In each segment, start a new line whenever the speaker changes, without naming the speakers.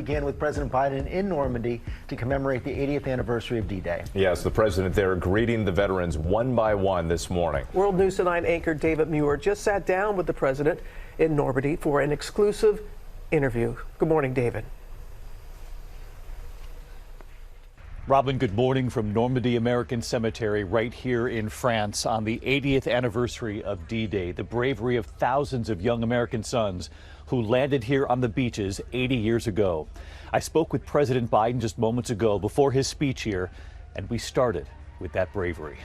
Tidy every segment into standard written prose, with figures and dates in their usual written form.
began with President Biden in Normandy to commemorate the 80th anniversary of D-Day.
Yes, the president there greeting the veterans one by one this morning.
World News Tonight anchor David Muir just sat down with the president in Normandy for an exclusive interview. Good morning, David.
Robin, good morning from Normandy American Cemetery right here in France on the 80th anniversary of D-Day, the bravery of thousands of young American sons who landed here on the beaches 80 years ago. I spoke with President Biden just moments ago before his speech here, and we started with that bravery.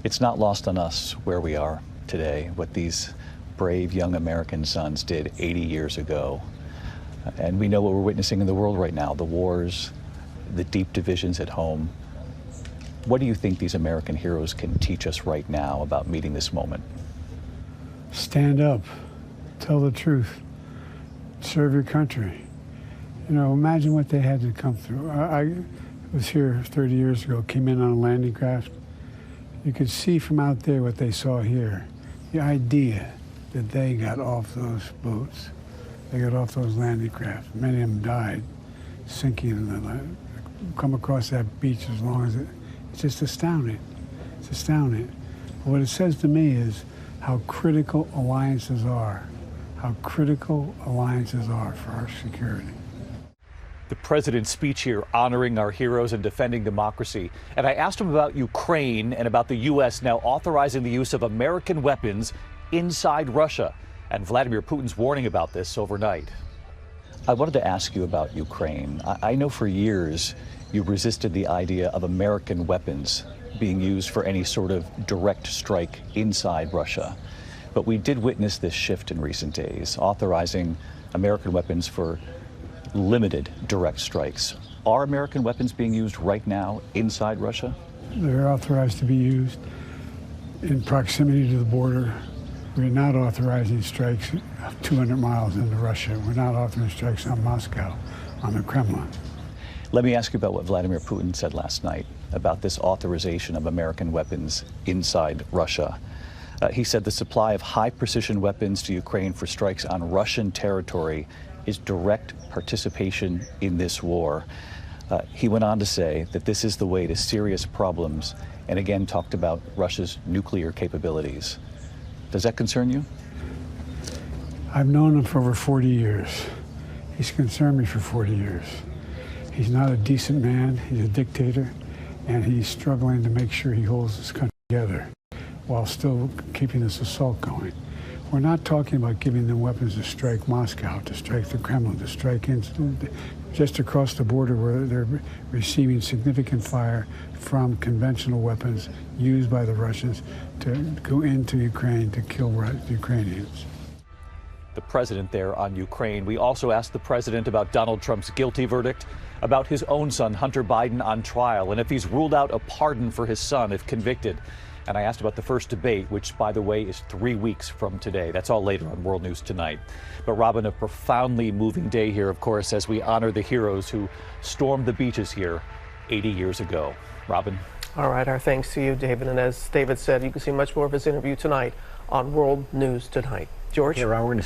It's not lost on us where we are today, what these brave young American sons did 80 years ago. And we know what we're witnessing in the world right now, the wars, the deep divisions at home. What do you think these American heroes can teach us right now about meeting this moment?
Stand up, tell the truth, serve your country. You know, imagine what they had to come through. I was here 30 years ago, came in on a landing craft. You could see from out there what they saw here. The idea that they got off those boats, they got off those landing crafts. Many of them died sinking in the come across that beach as long as it's just astounding. It's astounding. But what it says to me is how critical alliances are, how critical alliances are for our security.
The president's speech here honoring our heroes and defending democracy. And I asked him about Ukraine and about the U.S. now authorizing the use of American weapons inside Russia, and Vladimir Putin's warning about this overnight. I wanted to ask you about Ukraine. I know for years you resisted the idea of American weapons being used for any sort of direct strike inside Russia. But we did witness this shift in recent days, authorizing American weapons for limited direct strikes. Are American weapons being used right now inside Russia?
They're authorized to be used in proximity to the border. We're not authorizing strikes 200 miles into Russia. We're not authorizing strikes on Moscow, on the Kremlin.
Let me ask you about what Vladimir Putin said last night about this authorization of American weapons inside Russia. He said the supply of high-precision weapons to Ukraine for strikes on Russian territory is direct participation in this war. He went on to say that this is the way to serious problems, and again talked about Russia's nuclear capabilities. Does that concern you?
I've known him for over 40 years. He's concerned me for 40 years. He's not a decent man, he's a dictator, and he's struggling to make sure he holds this country together while still keeping this assault going. We're not talking about giving them weapons to strike Moscow, to strike the Kremlin, to strike just across the border where they're receiving significant fire from conventional weapons used by the Russians to go into Ukraine to kill Ukrainians.
The president there on Ukraine. We also asked the president about Donald Trump's guilty verdict, about his own son, Hunter Biden, on trial, and if he's ruled out a pardon for his son if convicted. And I asked about the first debate, which, by the way, is 3 weeks from today. That's all later on World News Tonight. But, Robin, a profoundly moving day here, of course, as we honor the heroes who stormed the beaches here 80 years ago. Robin?
All right, our thanks to you, David. And as David said, you can see much more of his interview tonight on World News Tonight. George?
Yeah, Ron, we're going to